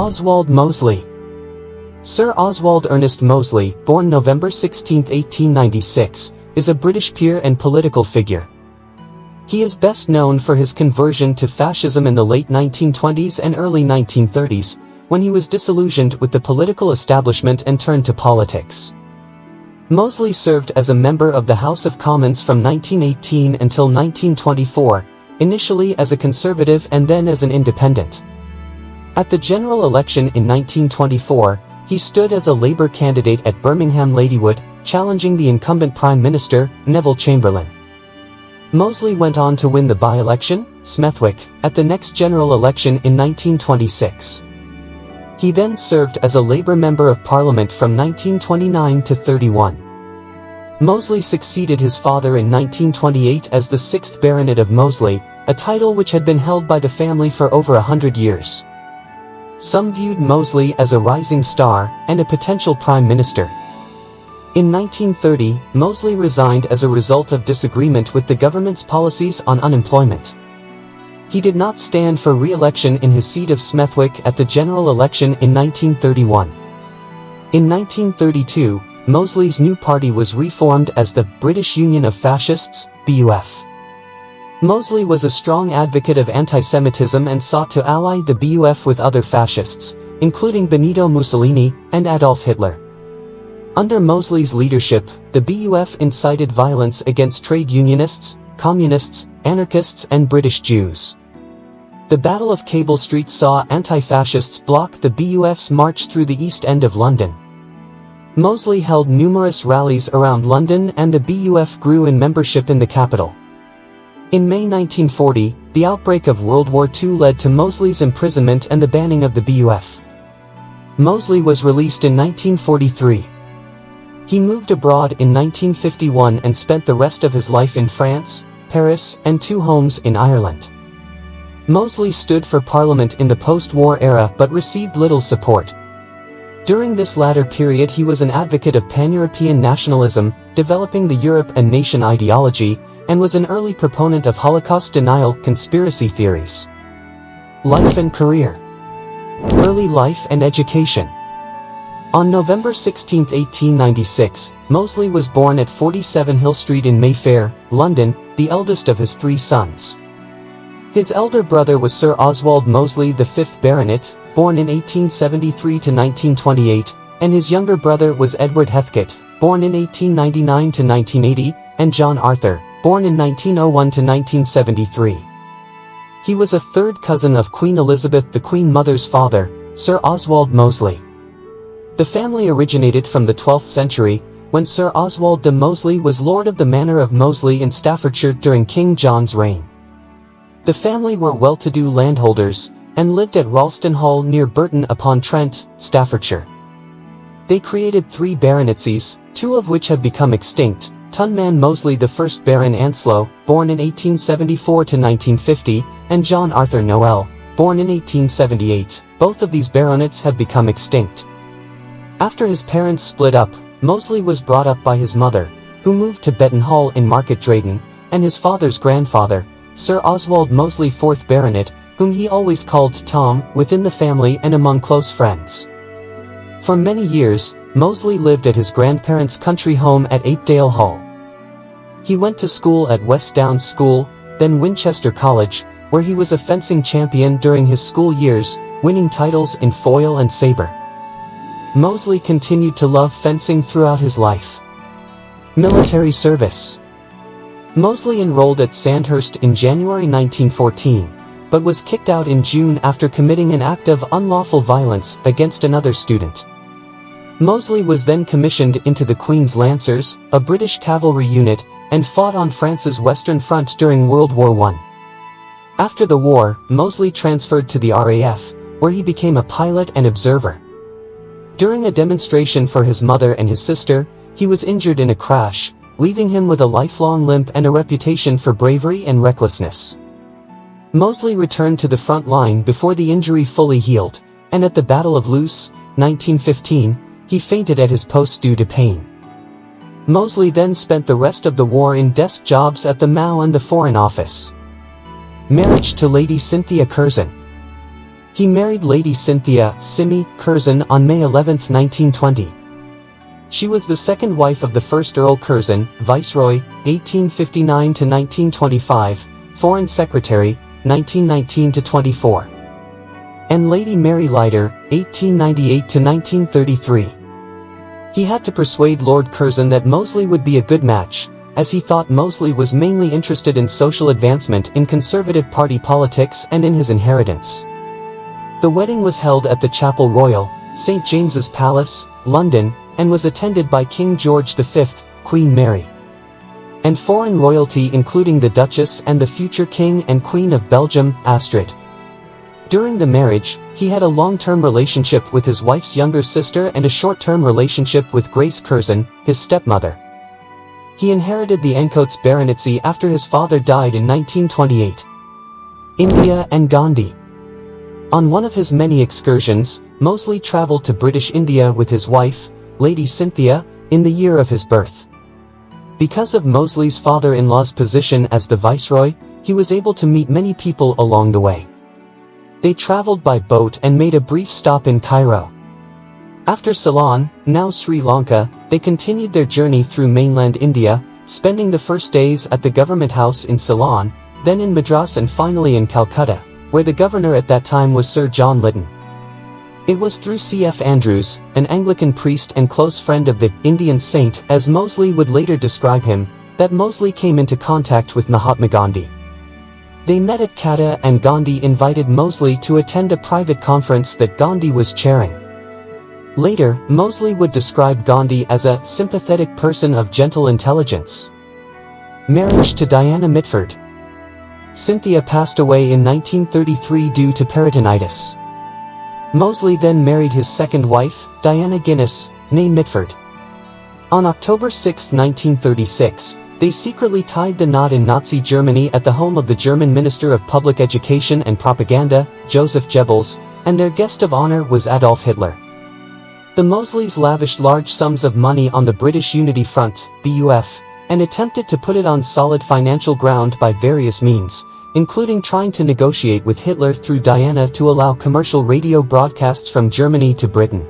Oswald Mosley. Sir Oswald Ernest Mosley, born November 16, 1896, is a British peer and political figure. He is best known for his conversion to fascism in the late 1920s and early 1930s, when he was disillusioned with the political establishment and turned to politics. Mosley served as a member of the House of Commons from 1918 until 1924, initially as a Conservative and then as an Independent. At the general election in 1924, he stood as a Labour candidate at Birmingham Ladywood, challenging the incumbent Prime Minister, Neville Chamberlain. Mosley went on to win the by-election, Smethwick, at the next general election in 1926. He then served as a Labour Member of Parliament from 1929 to 31. Mosley succeeded his father in 1928 as the 6th Baronet of Mosley, a title which had been held by the family for over 100 years. Some viewed Mosley as a rising star and a potential Prime Minister. In 1930, Mosley resigned as a result of disagreement with the government's policies on unemployment. He did not stand for re-election in his seat of Smethwick at the general election in 1931. In 1932, Mosley's new party was reformed as the British Union of Fascists, BUF. Mosley was a strong advocate of anti-Semitism and sought to ally the BUF with other fascists, including Benito Mussolini and Adolf Hitler. Under Mosley's leadership, the BUF incited violence against trade unionists, communists, anarchists and British Jews. The Battle of Cable Street saw anti-fascists block the BUF's march through the East End of London. Mosley held numerous rallies around London and the BUF grew in membership in the capital. In May 1940, the outbreak of World War II led to Mosley's imprisonment and the banning of the BUF. Mosley was released in 1943. He moved abroad in 1951 and spent the rest of his life in France, Paris, and 2 homes in Ireland. Mosley stood for Parliament in the post-war era but received little support. During this latter period he was an advocate of pan-European nationalism, developing the Europe and nation ideology, and was an early proponent of Holocaust denial conspiracy theories. Life and career. Early life and education. On November 16, 1896, Mosley was born at 47 Hill Street in Mayfair, London, the eldest of his 3 sons. His elder brother was Sir Oswald Mosley, the 5th Baronet, born in 1873 to 1928, and his younger brother was Edward Heathcote, born in 1899 to 1980, and John Arthur, born in 1901 to 1973. He was a 3rd cousin of Queen Elizabeth, the Queen Mother's father, Sir Oswald Mosley. The family originated from the 12th century, when Sir Oswald de Mosley was Lord of the Manor of Mosley in Staffordshire during King John's reign. The family were well-to-do landholders, and lived at Ralston Hall near Burton-upon-Trent, Staffordshire. They created 3 baronetcies, 2 of which have become extinct: Tunman Mosley, the 1st Baron Anslow, born in 1874 to 1950, and John Arthur Noel, born in 1878. Both of these baronets have become extinct. After his parents split up, Mosley was brought up by his mother, who moved to Betton Hall in Market Drayton, and his father's grandfather, Sir Oswald Mosley, 4th Baronet, whom he always called Tom, within the family and among close friends. For many years, Mosley lived at his grandparents' country home at Apedale Hall. He went to school at West Downs School, then Winchester College, where he was a fencing champion during his school years, winning titles in foil and sabre. Mosley continued to love fencing throughout his life. Military service. Mosley enrolled at Sandhurst in January 1914, but was kicked out in June after committing an act of unlawful violence against another student. Mosley was then commissioned into the Queen's Lancers, a British cavalry unit, and fought on France's Western Front during World War I. After the war, Mosley transferred to the RAF, where he became a pilot and observer. During a demonstration for his mother and his sister, he was injured in a crash, leaving him with a lifelong limp and a reputation for bravery and recklessness. Mosley returned to the front line before the injury fully healed, and at the Battle of Loos, 1915, he fainted at his post due to pain. Mosley then spent the rest of the war in desk jobs at the MAO and the Foreign Office. Marriage to Lady Cynthia Curzon. He married Lady Cynthia Simi Curzon on May 11, 1920. She was the second wife of the first Earl Curzon, Viceroy, 1859–1925, Foreign Secretary, 1919–24. And Lady Mary Leiter, 1898–1933. He had to persuade Lord Curzon that Mosley would be a good match, as he thought Mosley was mainly interested in social advancement in Conservative Party politics and in his inheritance. The wedding was held at the Chapel Royal, St. James's Palace, London, and was attended by King George V, Queen Mary, and foreign royalty including the Duchess and the future King and Queen of Belgium, Astrid. During the marriage, he had a long-term relationship with his wife's younger sister and a short-term relationship with Grace Curzon, his stepmother. He inherited the Ancoats baronetcy after his father died in 1928. India and Gandhi. On one of his many excursions, Mosley traveled to British India with his wife, Lady Cynthia, in the year of his birth. Because of Mosley's father-in-law's position as the viceroy, he was able to meet many people along the way. They traveled by boat and made a brief stop in Cairo. After Ceylon, now Sri Lanka, they continued their journey through mainland India, spending the first days at the government house in Ceylon, then in Madras and finally in Calcutta, where the governor at that time was Sir John Lytton. It was through C.F. Andrews, an Anglican priest and close friend of the Indian saint, as Mosley would later describe him, that Mosley came into contact with Mahatma Gandhi. They met at Calcutta and Gandhi invited Mosley to attend a private conference that Gandhi was chairing. Later, Mosley would describe Gandhi as a sympathetic person of gentle intelligence. Marriage to Diana Mitford. Cynthia passed away in 1933 due to peritonitis. Mosley then married his second wife, Diana Guinness, née Mitford. On October 6, 1936, they secretly tied the knot in Nazi Germany at the home of the German Minister of Public Education and Propaganda, Joseph Goebbels, and their guest of honor was Adolf Hitler. The Mosleys lavished large sums of money on the British Unity Front, BUF, and attempted to put it on solid financial ground by various means, including trying to negotiate with Hitler through Diana to allow commercial radio broadcasts from Germany to Britain.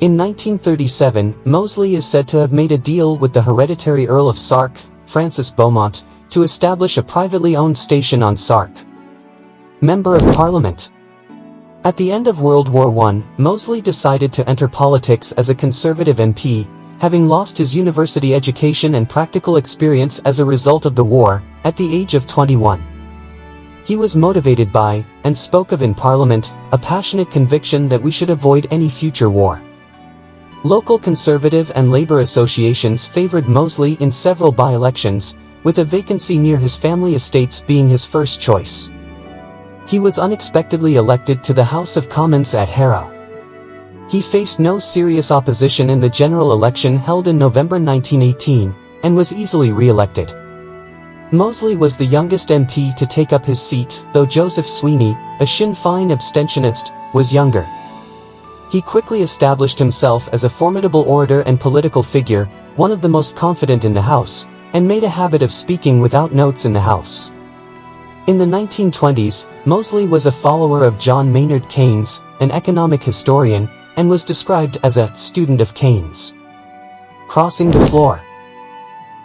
In 1937, Mosley is said to have made a deal with the hereditary Earl of Sark, Francis Beaumont, to establish a privately owned station on Sark. Member of Parliament. At the end of World War I, Mosley decided to enter politics as a Conservative MP, having lost his university education and practical experience as a result of the war, at the age of 21. He was motivated by, and spoke of in Parliament, a passionate conviction that we should avoid any future war. Local Conservative and Labour associations favoured Mosley in several by-elections, with a vacancy near his family estates being his first choice. He was unexpectedly elected to the House of Commons at Harrow. He faced no serious opposition in the general election held in November 1918, and was easily re-elected. Mosley was the youngest MP to take up his seat, though Joseph Sweeney, a Sinn Féin abstentionist, was younger. He quickly established himself as a formidable orator and political figure, one of the most confident in the House, and made a habit of speaking without notes in the House. In the 1920s, Mosley was a follower of John Maynard Keynes, an economic historian, and was described as a student of Keynes. Crossing the floor.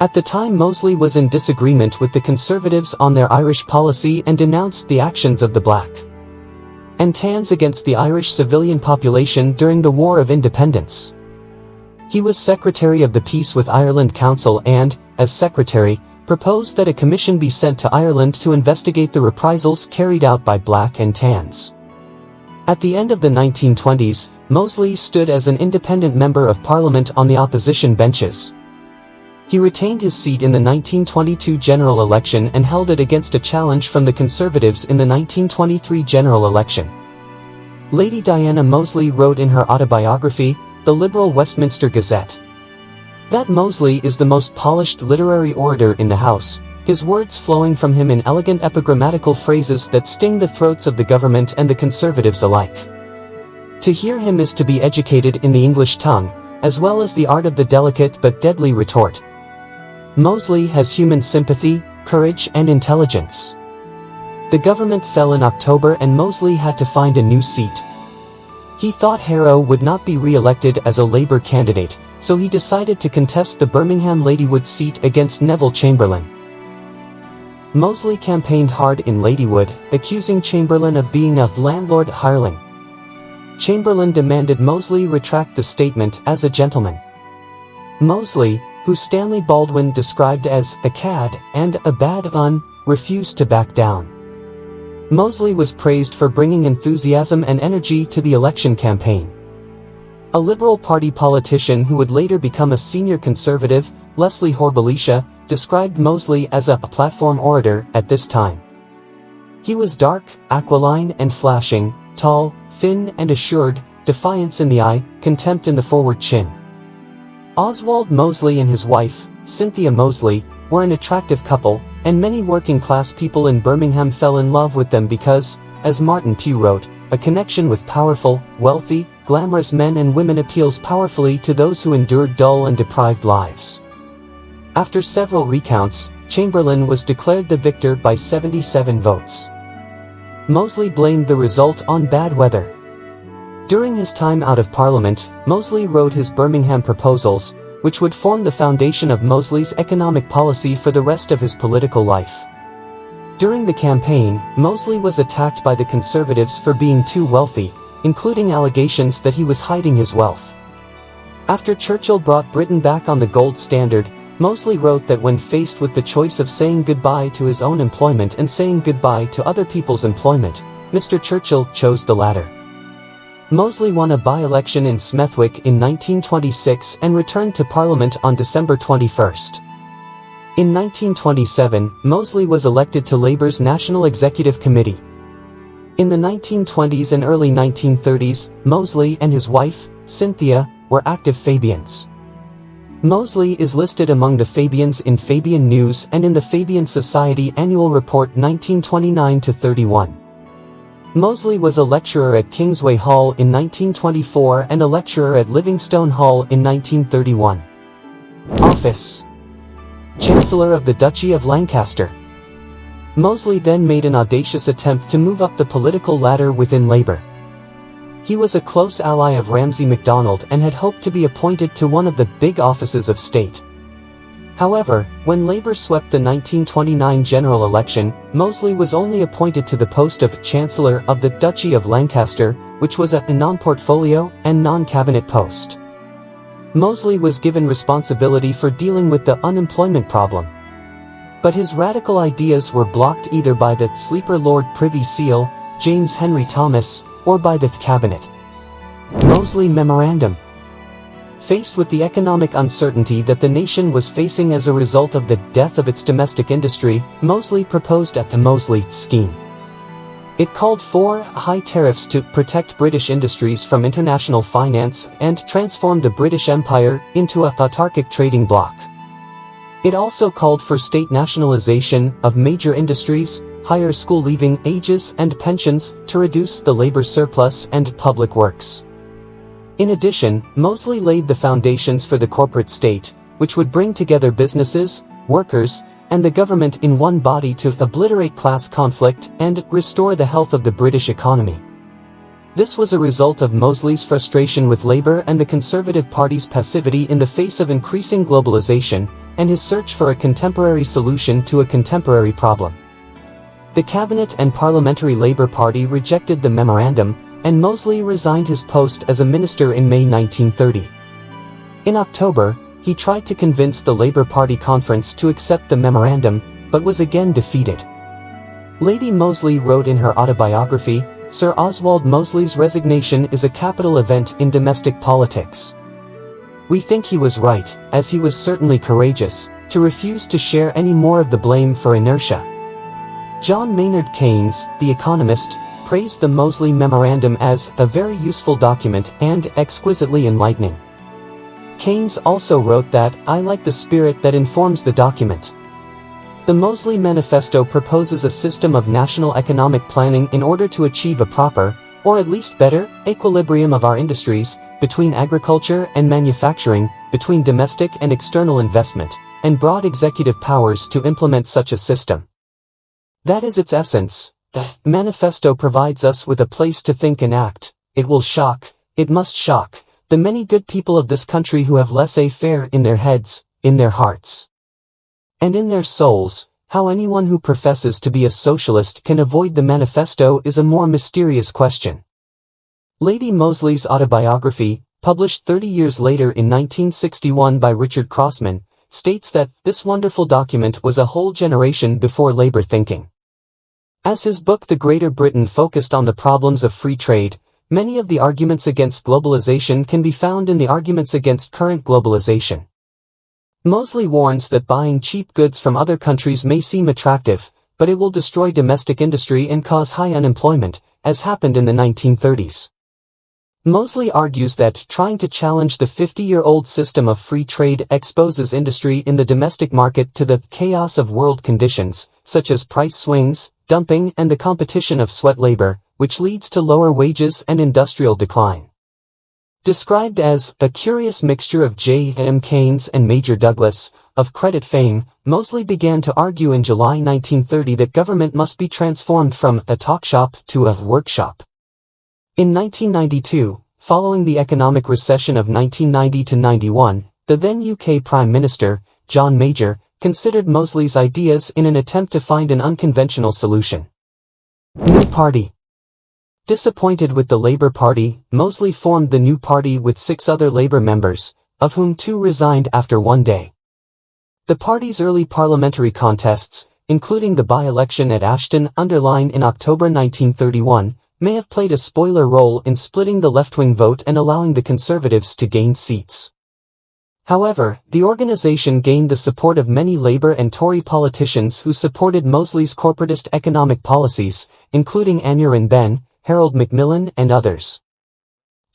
At the time, Mosley was in disagreement with the Conservatives on their Irish policy and denounced the actions of the Black and Tans against the Irish civilian population during the War of Independence. He was Secretary of the Peace with Ireland Council and, as Secretary, proposed that a commission be sent to Ireland to investigate the reprisals carried out by Black and Tans. At the end of the 1920s, Mosley stood as an independent member of Parliament on the opposition benches. He retained his seat in the 1922 general election and held it against a challenge from the Conservatives in the 1923 general election. Lady Diana Mosley wrote in her autobiography, The Liberal Westminster Gazette, that Mosley is the most polished literary orator in the House, his words flowing from him in elegant epigrammatical phrases that sting the throats of the government and the Conservatives alike. To hear him is to be educated in the English tongue, as well as the art of the delicate but deadly retort. Mosley has human sympathy, courage and intelligence. The government fell in October and Mosley had to find a new seat. He thought Harrow would not be re-elected as a Labour candidate, so he decided to contest the Birmingham Ladywood seat against Neville Chamberlain. Mosley campaigned hard in Ladywood, accusing Chamberlain of being a landlord hireling. Chamberlain demanded Mosley retract the statement as a gentleman. Mosley, who Stanley Baldwin described as a cad and a bad un, refused to back down. Mosley was praised for bringing enthusiasm and energy to the election campaign. A Liberal Party politician who would later become a senior conservative, Leslie Horbelisha, described Mosley as a platform orator at this time. He was dark, aquiline and flashing, tall, thin and assured, defiance in the eye, contempt in the forward chin. Oswald Mosley and his wife, Cynthia Mosley, were an attractive couple, and many working-class people in Birmingham fell in love with them because, as Martin Pugh wrote, a connection with powerful, wealthy, glamorous men and women appeals powerfully to those who endured dull and deprived lives. After several recounts, Chamberlain was declared the victor by 77 votes. Mosley blamed the result on bad weather. During his time out of Parliament, Mosley wrote his Birmingham proposals, which would form the foundation of Mosley's economic policy for the rest of his political life. During the campaign, Mosley was attacked by the Conservatives for being too wealthy, including allegations that he was hiding his wealth. After Churchill brought Britain back on the gold standard, Mosley wrote that when faced with the choice of saying goodbye to his own employment and saying goodbye to other people's employment, Mr. Churchill chose the latter. Mosley won a by-election in Smethwick in 1926 and returned to Parliament on December 21. In 1927, Mosley was elected to Labour's National Executive Committee. In the 1920s and early 1930s, Mosley and his wife, Cynthia, were active Fabians. Mosley is listed among the Fabians in Fabian News and in the Fabian Society Annual Report 1929-31. Mosley was a lecturer at Kingsway Hall in 1924 and a lecturer at Livingstone Hall in 1931. Office: Chancellor of the Duchy of Lancaster. Mosley then made an audacious attempt to move up the political ladder within Labour. He was a close ally of Ramsay MacDonald and had hoped to be appointed to one of the big offices of state. However, when Labour swept the 1929 general election, Mosley was only appointed to the post of Chancellor of the Duchy of Lancaster, which was a non-portfolio and non-cabinet post. Mosley was given responsibility for dealing with the unemployment problem. But his radical ideas were blocked either by the sleeper Lord Privy Seal, James Henry Thomas, or by the cabinet. Mosley Memorandum. Faced with the economic uncertainty that the nation was facing as a result of the death of its domestic industry, Mosley proposed the Mosley Scheme. It called for high tariffs to protect British industries from international finance and transform the British Empire into a autarkic trading bloc. It also called for state nationalisation of major industries, higher school leaving ages and pensions to reduce the labour surplus and public works. In addition, Mosley laid the foundations for the corporate state, which would bring together businesses, workers, and the government in one body to obliterate class conflict and restore the health of the British economy. This was a result of Mosley's frustration with Labour and the Conservative Party's passivity in the face of increasing globalization, and his search for a contemporary solution to a contemporary problem. The Cabinet and Parliamentary Labour Party rejected the memorandum, and Mosley resigned his post as a minister in May 1930. In October, he tried to convince the Labour Party conference to accept the memorandum, but was again defeated. Lady Mosley wrote in her autobiography, "Sir Oswald Mosley's resignation is a capital event in domestic politics. We think he was right, as he was certainly courageous, to refuse to share any more of the blame for inertia." John Maynard Keynes, the economist, praised the Mosley Memorandum as a very useful document and exquisitely enlightening. Keynes also wrote that, "I like the spirit that informs the document." The Mosley Manifesto proposes a system of national economic planning in order to achieve a proper, or at least better, equilibrium of our industries, between agriculture and manufacturing, between domestic and external investment, and broad executive powers to implement such a system. That is its essence, The manifesto provides us with a place to think and act. It will shock, it must shock, the many good people of this country who have laissez-faire in their heads, in their hearts, and in their souls. How anyone who professes to be a socialist can avoid the manifesto is a more mysterious question. Lady Mosley's autobiography, published 30 years later in 1961 by Richard Crossman, states that this wonderful document was a whole generation before Labour thinking. As his book The Greater Britain focused on the problems of free trade, many of the arguments against globalization can be found in the arguments against current globalization. Mosley warns that buying cheap goods from other countries may seem attractive, but it will destroy domestic industry and cause high unemployment, as happened in the 1930s. Mosley argues that trying to challenge the 50-year-old system of free trade exposes industry in the domestic market to the chaos of world conditions, such as price swings, dumping, and the competition of sweat labor, which leads to lower wages and industrial decline. Described as a curious mixture of J.M. Keynes and Major Douglas, of credit fame, Mosley began to argue in July 1930 that government must be transformed from a talk shop to a workshop. In 1992, following the economic recession of 1990-91, the then UK Prime Minister, John Major, considered Mosley's ideas in an attempt to find an unconventional solution. New Party. Disappointed with the Labour Party, Mosley formed the New Party with 6 other Labour members, of whom 2 resigned after one day. The party's early parliamentary contests, including the by-election at Ashton-under-Lyne in October 1931, may have played a spoiler role in splitting the left-wing vote and allowing the Conservatives to gain seats. However, the organization gained the support of many Labour and Tory politicians who supported Mosley's corporatist economic policies, including Aneurin Benn, Harold Macmillan, and others.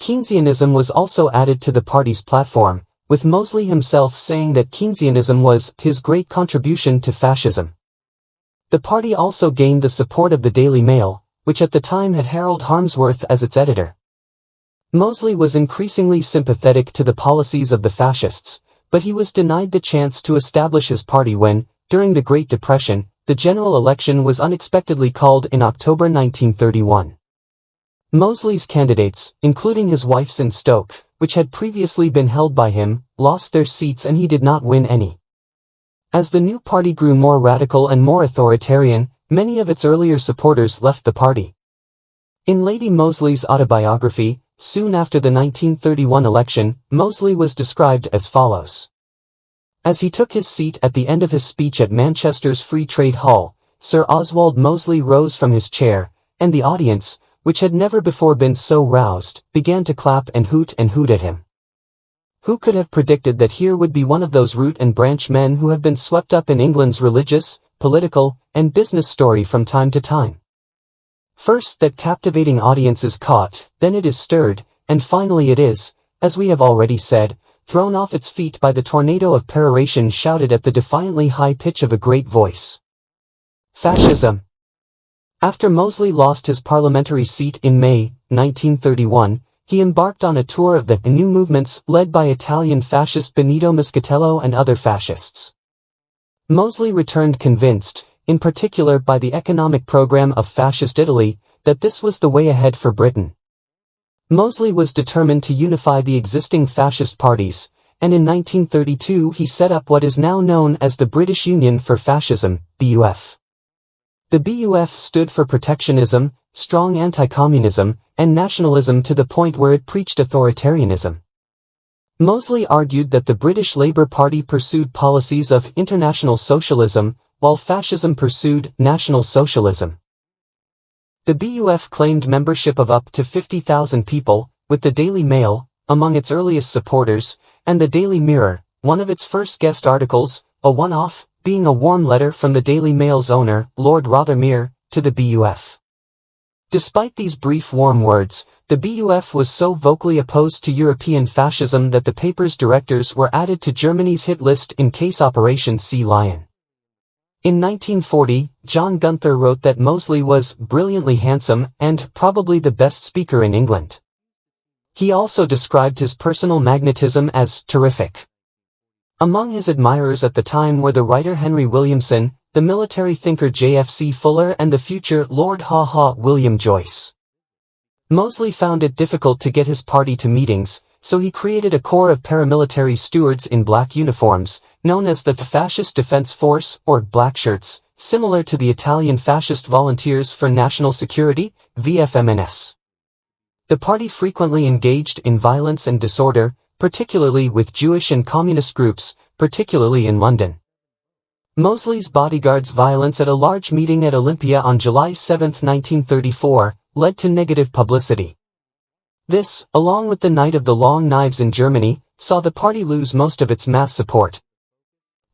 Keynesianism was also added to the party's platform, with Mosley himself saying that Keynesianism was his great contribution to fascism. The party also gained the support of the Daily Mail, which at the time had Harold Harmsworth as its editor. Mosley was increasingly sympathetic to the policies of the fascists, but he was denied the chance to establish his party when, during the Great Depression, the general election was unexpectedly called in October 1931. Mosley's candidates, including his wife's in Stoke, which had previously been held by him, lost their seats and he did not win any. As the new party grew more radical and more authoritarian, many of its earlier supporters left the party. In Lady Mosley's autobiography, soon after the 1931 election, Mosley was described as follows. As he took his seat at the end of his speech at Manchester's Free Trade Hall, Sir Oswald Mosley rose from his chair, and the audience, which had never before been so roused, began to clap and hoot at him. Who could have predicted that here would be one of those root and branch men who have been swept up in England's religious, political, and business story from time to time? First that captivating audience is caught, then it is stirred, and finally it is, as we have already said, thrown off its feet by the tornado of peroration shouted at the defiantly high pitch of a great voice. Fascism. After Mosley lost his parliamentary seat in May 1931, he embarked on a tour of the new movements led by Italian fascist Benito Muscatello and other fascists. Mosley returned convinced, in particular by the economic program of Fascist Italy, that this was the way ahead for Britain. Mosley was determined to unify the existing fascist parties, and in 1932 he set up what is now known as the British Union for Fascism, BUF. The BUF stood for protectionism, strong anti-communism, and nationalism to the point where it preached authoritarianism. Mosley argued that the British Labour Party pursued policies of international socialism, while fascism pursued national socialism. The BUF claimed membership of up to 50,000 people, with the Daily Mail, among its earliest supporters, and the Daily Mirror, one of its first guest articles, a one-off, being a warm letter from the Daily Mail's owner, Lord Rothermere, to the BUF. Despite these brief warm words, the BUF was so vocally opposed to European fascism that the paper's directors were added to Germany's hit list in case Operation Sea Lion. In 1940, John Gunther wrote that Mosley was brilliantly handsome and probably the best speaker in England. He also described his personal magnetism as terrific. Among his admirers at the time were the writer Henry Williamson, the military thinker J.F.C. Fuller, and the future Lord Haw William Joyce. Mosley found it difficult to get his party to meetings, so he created a corps of paramilitary stewards in black uniforms, known as the Fascist Defense Force, or Blackshirts, similar to the Italian Fascist Volunteers for National Security, VFMNS. The party frequently engaged in violence and disorder, particularly with Jewish and communist groups, particularly in London. Mosley's bodyguards' violence at a large meeting at Olympia on July 7, 1934, led to negative publicity. This, along with the Night of the Long Knives in Germany, saw the party lose most of its mass support.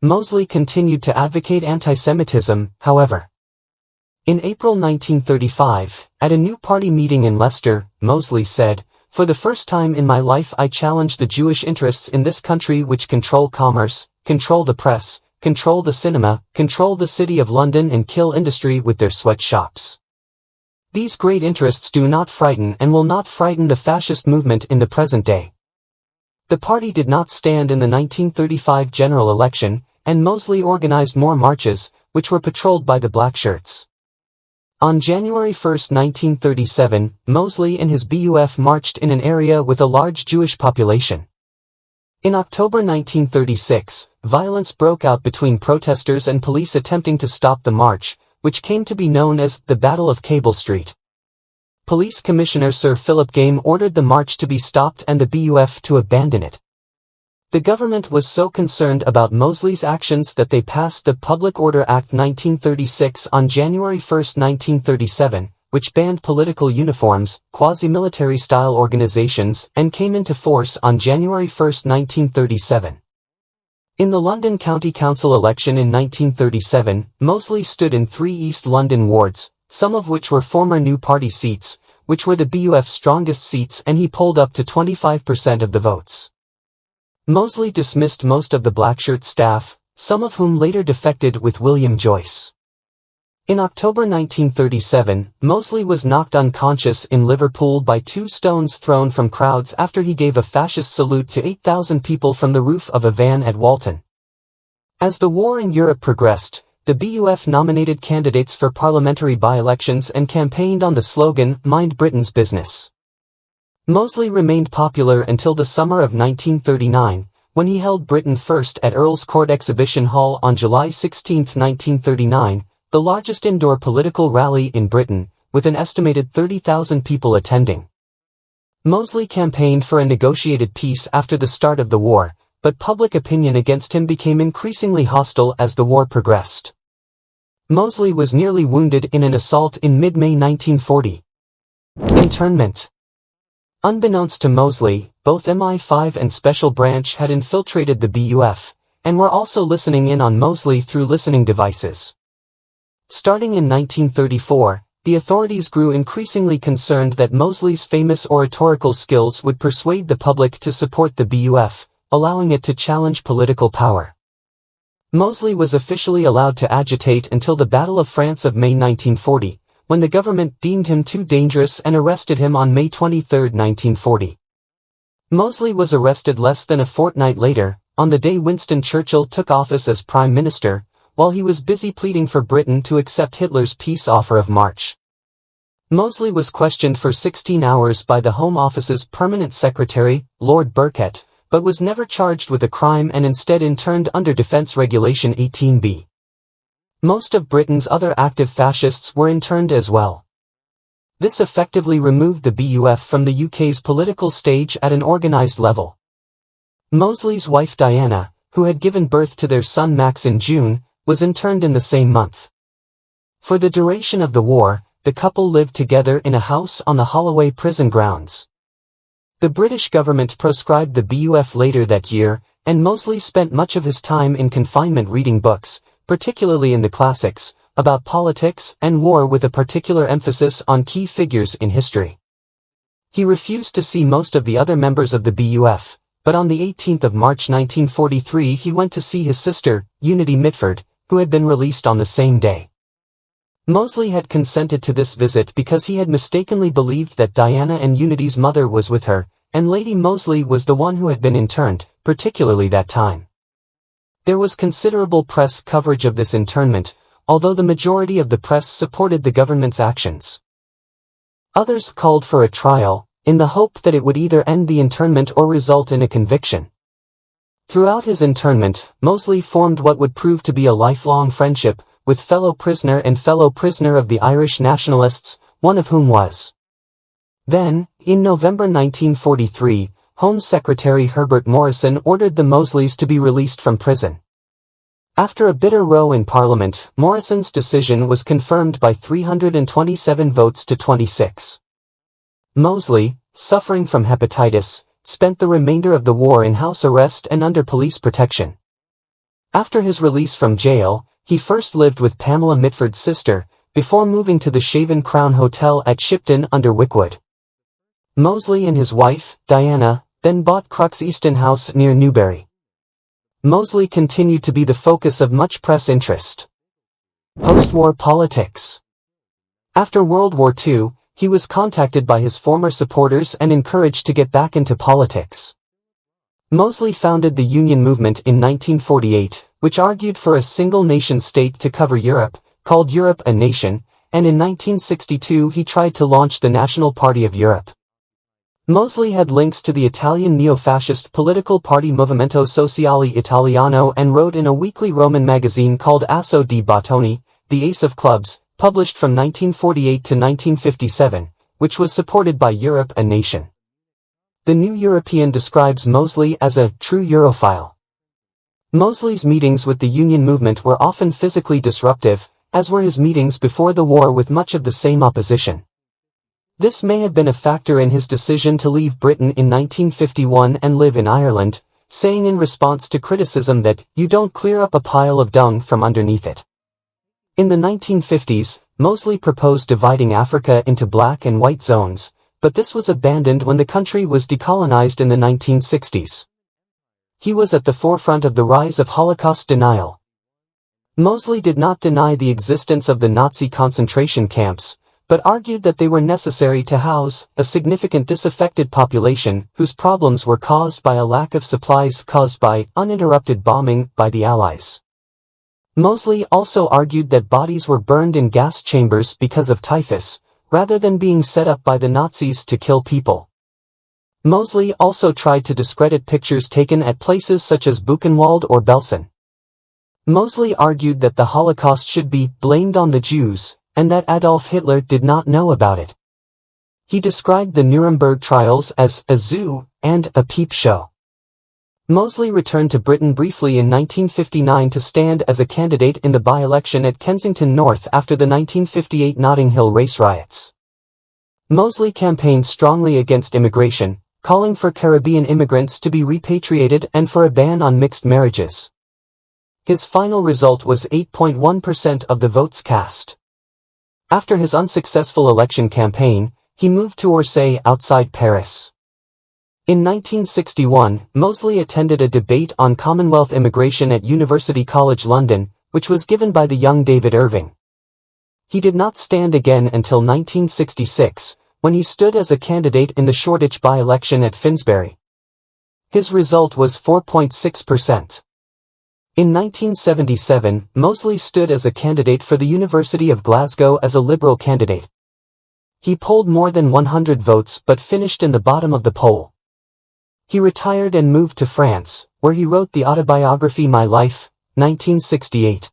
Mosley continued to advocate anti-Semitism, however. In April 1935, at a new party meeting in Leicester, Mosley said, "For the first time in my life I challenge the Jewish interests in this country which control commerce, control the press, control the cinema, control the City of London and kill industry with their sweatshops. These great interests do not frighten and will not frighten the fascist movement in the present day." The party did not stand in the 1935 general election, and Mosley organized more marches, which were patrolled by the Blackshirts. On January 1, 1937, Mosley and his BUF marched in an area with a large Jewish population. In October 1936, violence broke out between protesters and police attempting to stop the march, which came to be known as the Battle of Cable Street. Police Commissioner Sir Philip Game ordered the march to be stopped and the BUF to abandon it. The government was so concerned about Mosley's actions that they passed the Public Order Act 1936 on January 1, 1937, which banned political uniforms, quasi-military style organizations, and came into force on January 1, 1937. In the London County Council election in 1937, Mosley stood in 3 East London wards, some of which were former New Party seats, which were the BUF's strongest seats, and he polled up to 25% of the votes. Mosley dismissed most of the Blackshirt staff, some of whom later defected with William Joyce. In October 1937, Mosley was knocked unconscious in Liverpool by 2 stones thrown from crowds after he gave a fascist salute to 8,000 people from the roof of a van at Walton. As the war in Europe progressed, the BUF nominated candidates for parliamentary by-elections and campaigned on the slogan, "Mind Britain's Business." Mosley remained popular until the summer of 1939, when he held Britain First at Earl's Court Exhibition Hall on July 16, 1939, the largest indoor political rally in Britain, with an estimated 30,000 people attending. Mosley campaigned for a negotiated peace after the start of the war, but public opinion against him became increasingly hostile as the war progressed. Mosley was nearly wounded in an assault in mid-May 1940. Internment. Unbeknownst to Mosley, both MI5 and Special Branch had infiltrated the BUF, and were also listening in on Mosley through listening devices. Starting in 1934, the authorities grew increasingly concerned that Mosley's famous oratorical skills would persuade the public to support the BUF, allowing it to challenge political power. Mosley was officially allowed to agitate until the Battle of France of May 1940, when the government deemed him too dangerous and arrested him on May 23, 1940. Mosley was arrested less than a fortnight later, on the day Winston Churchill took office as Prime Minister, while he was busy pleading for Britain to accept Hitler's peace offer of March. Mosley was questioned for 16 hours by the Home Office's Permanent Secretary, Lord Birkett, but was never charged with a crime and instead interned under Defence Regulation 18B. Most of Britain's other active fascists were interned as well. This effectively removed the BUF from the UK's political stage at an organised level. Mosley's wife Diana, who had given birth to their son Max in June, was interned in the same month. For the duration of the war, the couple lived together in a house on the Holloway prison grounds. The British government proscribed the BUF later that year, and Mosley spent much of his time in confinement reading books, particularly in the classics, about politics and war with a particular emphasis on key figures in history. He refused to see most of the other members of the BUF, but on the 18th of March 1943 he went to see his sister, Unity Mitford, who had been released on the same day. Mosley had consented to this visit because he had mistakenly believed that Diana and Unity's mother was with her, and Lady Mosley was the one who had been interned, particularly that time. There was considerable press coverage of this internment, although the majority of the press supported the government's actions. Others called for a trial, in the hope that it would either end the internment or result in a conviction. Throughout his internment, Mosley formed what would prove to be a lifelong friendship with fellow prisoner of the Irish nationalists, one of whom was. Then, in November 1943, Home Secretary Herbert Morrison ordered the Mosleys to be released from prison. After a bitter row in Parliament, Morrison's decision was confirmed by 327 votes to 26. Mosley, suffering from hepatitis, spent the remainder of the war in house arrest and under police protection. After his release from jail, he first lived with Pamela Mitford's sister, before moving to the Shaven Crown Hotel at Shipton under Wickwood. Mosley and his wife, Diana, then bought Crux Easton House near Newbury. Mosley continued to be the focus of much press interest. Post-war politics. After World War II, he was contacted by his former supporters and encouraged to get back into politics. Mosley founded the Union movement in 1948, which argued for a single nation-state to cover Europe, called Europe a Nation, and in 1962 he tried to launch the National Party of Europe. Mosley had links to the Italian neo-fascist political party Movimento Sociale Italiano and wrote in a weekly Roman magazine called Asso di Bottoni, the Ace of Clubs, published from 1948 to 1957, which was supported by Europe a Nation. The New European describes Mosley as a true Europhile. Mosley's meetings with the Union movement were often physically disruptive, as were his meetings before the war with much of the same opposition. This may have been a factor in his decision to leave Britain in 1951 and live in Ireland, saying in response to criticism that, "You don't clear up a pile of dung from underneath it." In the 1950s, Mosley proposed dividing Africa into black and white zones, but this was abandoned when the country was decolonized in the 1960s. He was at the forefront of the rise of Holocaust denial. Mosley did not deny the existence of the Nazi concentration camps, but argued that they were necessary to house a significant disaffected population whose problems were caused by a lack of supplies caused by uninterrupted bombing by the Allies. Mosley also argued that bodies were burned in gas chambers because of typhus, rather than being set up by the Nazis to kill people. Mosley also tried to discredit pictures taken at places such as Buchenwald or Belsen. Mosley argued that the Holocaust should be blamed on the Jews, and that Adolf Hitler did not know about it. He described the Nuremberg trials as a zoo and a peep show. Mosley returned to Britain briefly in 1959 to stand as a candidate in the by-election at Kensington North after the 1958 Notting Hill race riots. Mosley campaigned strongly against immigration, calling for Caribbean immigrants to be repatriated and for a ban on mixed marriages. His final result was 8.1% of the votes cast. After his unsuccessful election campaign, he moved to Orsay outside Paris. In 1961, Mosley attended a debate on Commonwealth immigration at University College London, which was given by the young David Irving. He did not stand again until 1966, when he stood as a candidate in the Shoreditch by-election at Finsbury. His result was 4.6%. In 1977, Mosley stood as a candidate for the University of Glasgow as a Liberal candidate. He polled more than 100 votes but finished in the bottom of the poll. He retired and moved to France, where he wrote the autobiography My Life, 1968.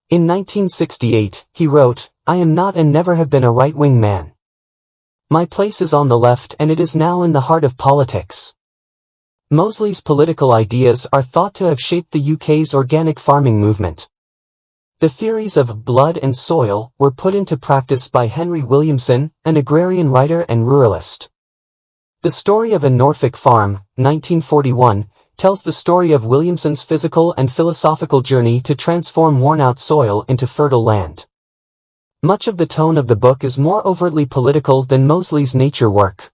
In 1968, he wrote, "I am not and never have been a right-wing man. My place is on the left and it is now in the heart of politics." Mosley's political ideas are thought to have shaped the UK's organic farming movement. The theories of blood and soil were put into practice by Henry Williamson, an agrarian writer and ruralist. The Story of a Norfolk Farm, 1941, tells the story of Williamson's physical and philosophical journey to transform worn-out soil into fertile land. Much of the tone of the book is more overtly political than Mosley's nature work.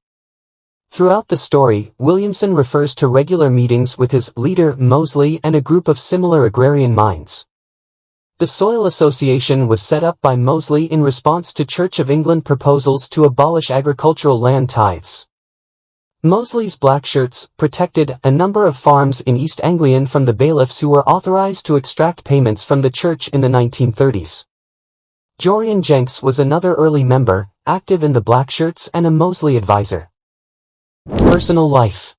Throughout the story, Williamson refers to regular meetings with his leader Mosley and a group of similar agrarian minds. The Soil Association was set up by Mosley in response to Church of England proposals to abolish agricultural land tithes. Mosley's blackshirts protected a number of farms in East Anglian from the bailiffs who were authorized to extract payments from the church in the 1930s. Jorian Jenks was another early member, active in the blackshirts and a Mosley advisor. Personal life.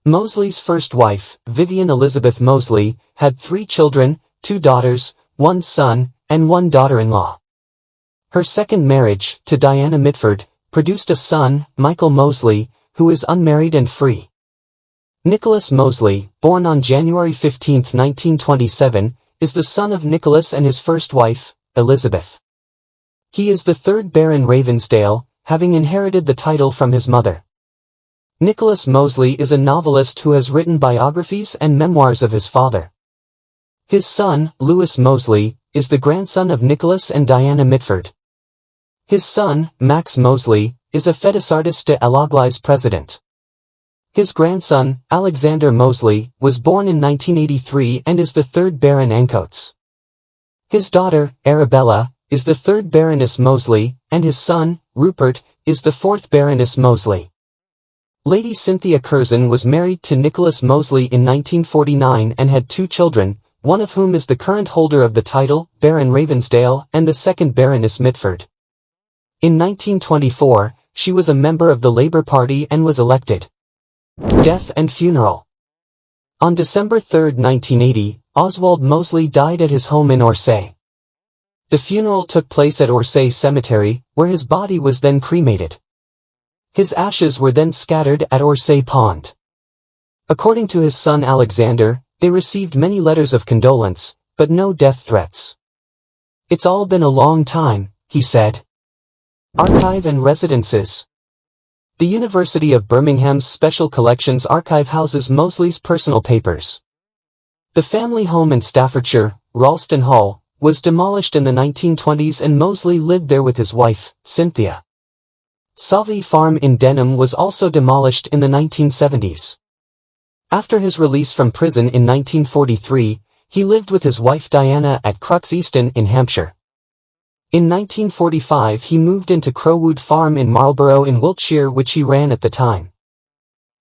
Mosley's first wife, Vivian Elizabeth Mosley, had 3 children, 2 daughters, 1 son, and 1 daughter-in-law. Her second marriage, to Diana Mitford, produced a son, Michael Mosley, who is unmarried and free. Nicholas Mosley, born on January 15, 1927, is the son of Nicholas and his first wife, Elizabeth. He is the 3rd Baron Ravensdale, having inherited the title from his mother. Nicholas Mosley is a novelist who has written biographies and memoirs of his father. His son, Louis Mosley, is the grandson of Nicholas and Diana Mitford. His son, Max Mosley, is a Fédéchartiste de l'Église president. His grandson, Alexander Mosley, was born in 1983 and is the 3rd Baron Ancoats. His daughter, Arabella, is the 3rd Baroness Mosley, and his son, Rupert, is the 4th Baroness Mosley. Lady Cynthia Curzon was married to Nicholas Mosley in 1949 and had 2 children, one of whom is the current holder of the title, Baron Ravensdale, and the 2nd Baroness Mitford. In 1924, she was a member of the Labour Party and was elected. Death and funeral. On December 3, 1980, Oswald Mosley died at his home in Orsay. The funeral took place at Orsay Cemetery, where his body was then cremated. His ashes were then scattered at Orsay Pond. According to his son Alexander, they received many letters of condolence, but no death threats. "It's all been a long time," he said. Archive and residences. The University of Birmingham's Special Collections Archive houses Mosley's personal papers. The family home in Staffordshire, Ralston Hall, was demolished in the 1920s and Mosley lived there with his wife, Cynthia. Sauvy Farm in Denham was also demolished in the 1970s. After his release from prison in 1943, he lived with his wife Diana at Crux Easton in Hampshire. In 1945 he moved into Crowwood Farm in Marlborough in Wiltshire, which he ran at the time.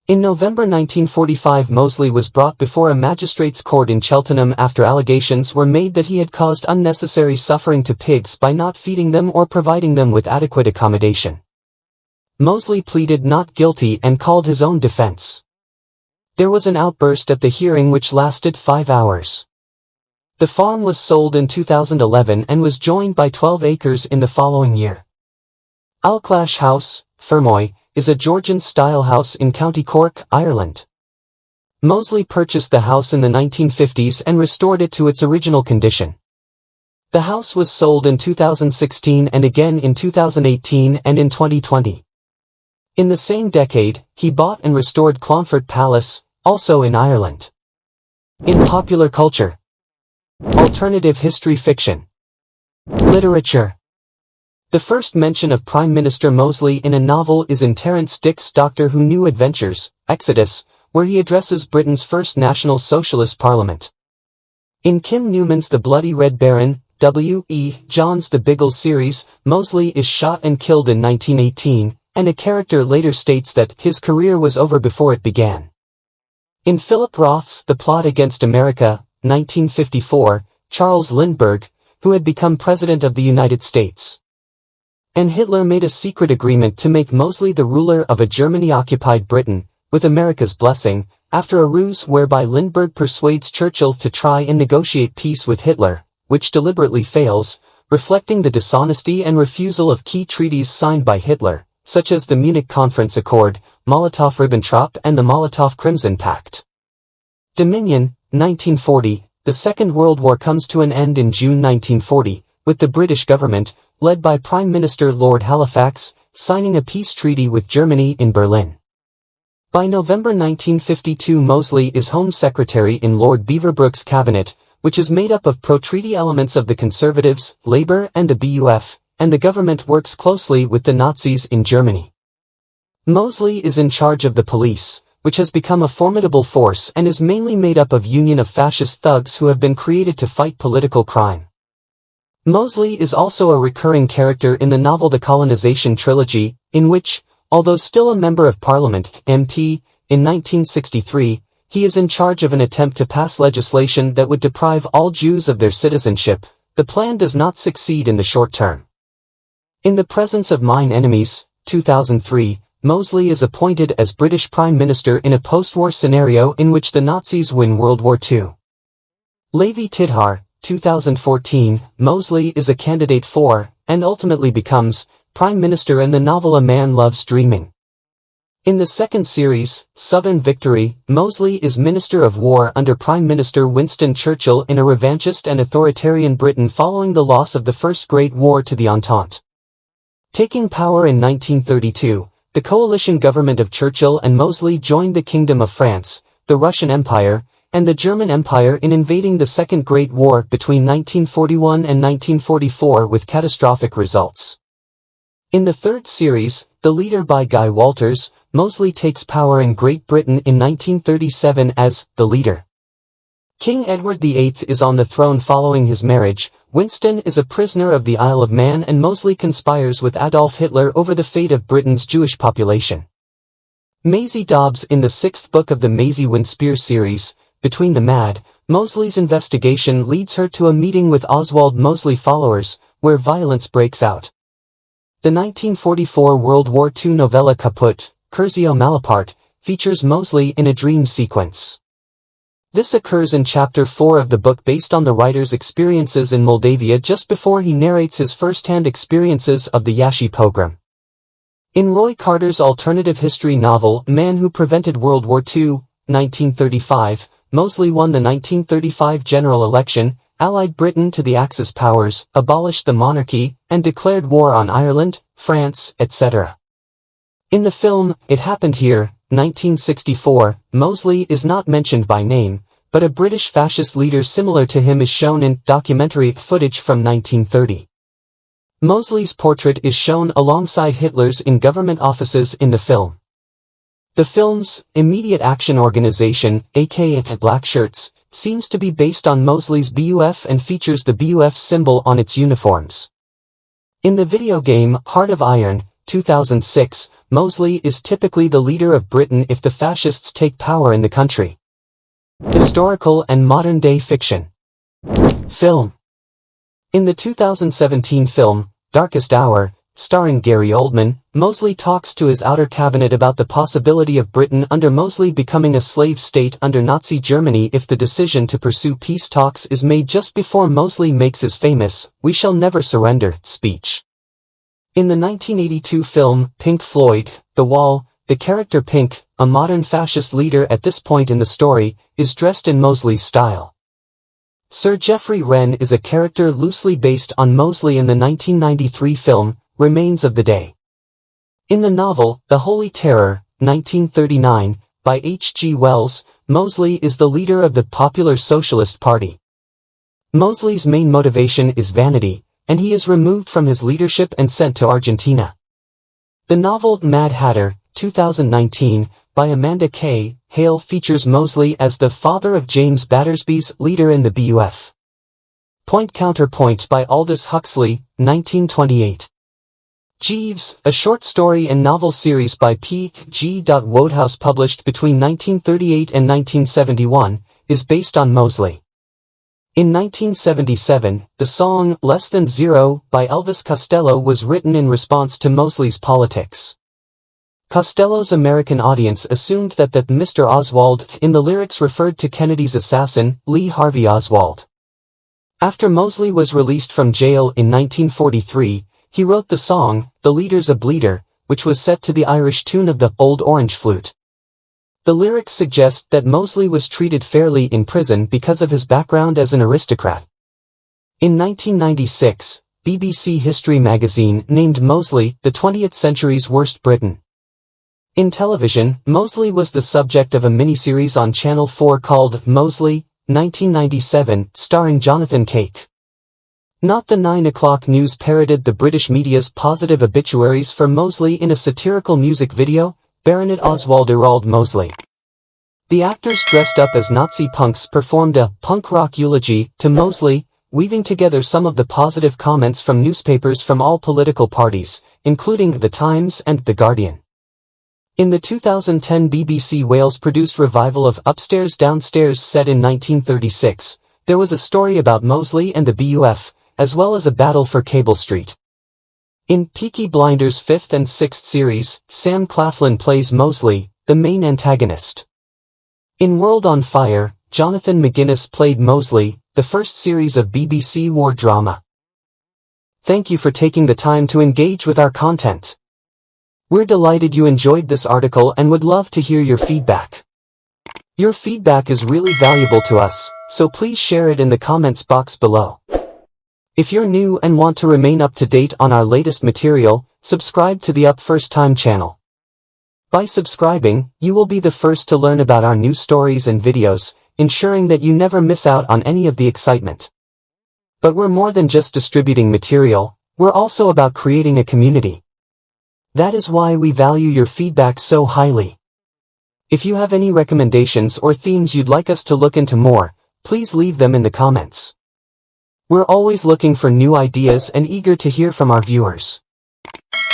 In November 1945 Mosley was brought before a magistrate's court in Cheltenham after allegations were made that he had caused unnecessary suffering to pigs by not feeding them or providing them with adequate accommodation. Mosley pleaded not guilty and called his own defense. There was an outburst at the hearing which lasted 5 hours. The farm was sold in 2011 and was joined by 12 acres in the following year. Alclash House, Fermoy, is a Georgian-style house in County Cork, Ireland. Mosley purchased the house in the 1950s and restored it to its original condition. The house was sold in 2016 and again in 2018 and in 2020. In the same decade, he bought and restored Clonfert Palace, also in Ireland. In popular culture. Alternative history fiction. Literature. The first mention of Prime Minister Mosley in a novel is in Terence Dick's Doctor Who New Adventures, Exodus, where he addresses Britain's first National Socialist Parliament. In Kim Newman's The Bloody Red Baron, W. E. John's The Biggles series, Mosley is shot and killed in 1918, and a character later states that his career was over before it began. In Philip Roth's The Plot Against America, 1954, Charles Lindbergh, who had become President of the United States, and Hitler made a secret agreement to make Mosley the ruler of a Germany-occupied Britain, with America's blessing, after a ruse whereby Lindbergh persuades Churchill to try and negotiate peace with Hitler, which deliberately fails, reflecting the dishonesty and refusal of key treaties signed by Hitler, such as the Munich Conference Accord, Molotov-Ribbentrop and the Molotov-Crimson Pact. Dominion, 1940, the Second World War comes to an end in June 1940, with the British government, led by Prime Minister Lord Halifax, signing a peace treaty with Germany in Berlin. By November 1952 Mosley is Home Secretary in Lord Beaverbrook's cabinet, which is made up of pro-treaty elements of the Conservatives, Labour and the BUF, and the government works closely with the Nazis in Germany. Mosley is in charge of the police, which has become a formidable force and is mainly made up of union of fascist thugs who have been created to fight political crime. Mosley is also a recurring character in the novel The Colonization Trilogy, in which, Although still a member of parliament, MP, in 1963, he is in charge of an attempt to pass legislation that would deprive all Jews of their citizenship. The plan does not succeed in the short term. In the presence of mine enemies, 2003, Mosley is appointed as British Prime Minister in a post-war scenario in which the Nazis win World War II. Levi Tidhar, 2014, Mosley is a candidate for, and ultimately becomes, Prime Minister in the novel A Man Loves Dreaming. In the second series, Southern Victory, Mosley is Minister of War under Prime Minister Winston Churchill in a revanchist and authoritarian Britain following the loss of the First Great War to the Entente. Taking power in 1932, the coalition government of Churchill and Mosley joined the Kingdom of France, the Russian Empire, and the German Empire in invading the Second Great War between 1941 and 1944 with catastrophic results. In the third series, The Leader by Guy Walters, Mosley takes power in Great Britain in 1937 as the leader. King Edward VIII is on the throne following his marriage. Winston is a prisoner of the Isle of Man and Mosley conspires with Adolf Hitler over the fate of Britain's Jewish population. Maisie Dobbs in the sixth book of the Maisie Winspear series, Between the Mad, Mosley's investigation leads her to a meeting with Oswald Mosley followers, where violence breaks out. The 1944 World War II novella Kaput, Curzio Malaparte, features Mosley in a dream sequence. This occurs in Chapter 4 of the book based on the writer's experiences in Moldavia just before he narrates his first-hand experiences of the Yashi pogrom. In Roy Carter's alternative history novel Man Who Prevented World War II, 1935, Mosley won the 1935 general election, allied Britain to the Axis powers, abolished the monarchy, and declared war on Ireland, France, etc. In the film, It Happened Here, 1964, Mosley is not mentioned by name, but a British fascist leader similar to him is shown in documentary footage from 1930. Mosley's portrait is shown alongside Hitler's in government offices in the film. The film's Immediate Action Organization, aka Black Shirts, seems to be based on Mosley's BUF and features the BUF symbol on its uniforms. In the video game Heart of Iron, 2006, Mosley is typically the leader of Britain if the fascists take power in the country. Historical and modern-day fiction. Film. In the 2017 film, Darkest Hour, starring Gary Oldman, Mosley talks to his outer cabinet about the possibility of Britain under Mosley becoming a slave state under Nazi Germany if the decision to pursue peace talks is made just before Mosley makes his famous, "We shall never surrender" speech. In the 1982 film, Pink Floyd, The Wall, the character Pink, a modern fascist leader at this point in the story, is dressed in Mosley's style. Sir Geoffrey Wren is a character loosely based on Mosley in the 1993 film, Remains of the Day. In the novel, The Holy Terror, 1939, by H.G. Wells, Mosley is the leader of the Popular Socialist Party. Mosley's main motivation is vanity, and he is removed from his leadership and sent to Argentina. The novel Mad Hatter, 2019, by Amanda K. Hale features Mosley as the father of James Battersby's leader in the BUF. Point Counterpoint by Aldous Huxley, 1928. Jeeves, a short story and novel series by P. G. Wodehouse published between 1938 and 1971, is based on Mosley. In 1977, the song Less Than Zero by Elvis Costello was written in response to Mosley's politics. Costello's American audience assumed that Mr. Oswald in the lyrics referred to Kennedy's assassin, Lee Harvey Oswald. After Mosley was released from jail in 1943, he wrote the song, The Leader's a Bleeder, which was set to the Irish tune of the Old Orange Flute. The lyrics suggest that Mosley was treated fairly in prison because of his background as an aristocrat. In 1996, BBC History magazine named Mosley the 20th century's worst Briton. In television, Mosley was the subject of a miniseries on Channel 4 called Mosley, 1997, starring Jonathan Cake. Not the 9 o'clock news parroted the British media's positive obituaries for Mosley in a satirical music video, Baronet Oswald Erald Mosley. The actors dressed up as Nazi punks performed a punk rock eulogy to Mosley, weaving together some of the positive comments from newspapers from all political parties, including The Times and The Guardian. In the 2010 BBC Wales-produced revival of Upstairs Downstairs set in 1936, there was a story about Mosley and the BUF, as well as a battle for Cable Street. In Peaky Blinders' 5th and 6th series, Sam Claflin plays Mosley, the main antagonist. In World on Fire, Jonathan McGuinness played Mosley, the first series of BBC war drama. Thank you for taking the time to engage with our content. We're delighted you enjoyed this article and would love to hear your feedback. Your feedback is really valuable to us, so please share it in the comments box below. If you're new and want to remain up to date on our latest material, subscribe to the Up First Time channel. By subscribing, you will be the first to learn about our new stories and videos, ensuring that you never miss out on any of the excitement. But we're more than just distributing material, we're also about creating a community. That is why we value your feedback so highly. If you have any recommendations or themes you'd like us to look into more, please leave them in the comments. We're always looking for new ideas and eager to hear from our viewers.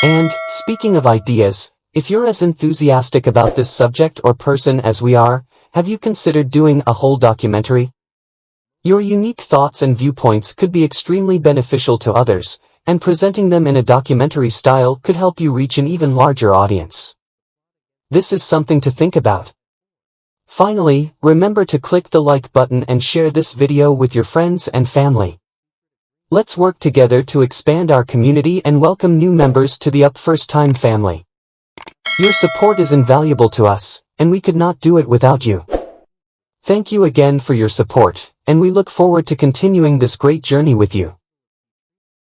And, speaking of ideas, if you're as enthusiastic about this subject or person as we are, have you considered doing a whole documentary? Your unique thoughts and viewpoints could be extremely beneficial to others, and presenting them in a documentary style could help you reach an even larger audience. This is something to think about. Finally, remember to click the like button and share this video with your friends and family. Let's work together to expand our community and welcome new members to the Up First Time family. Your support is invaluable to us, and we could not do it without you. Thank you again for your support, and we look forward to continuing this great journey with you.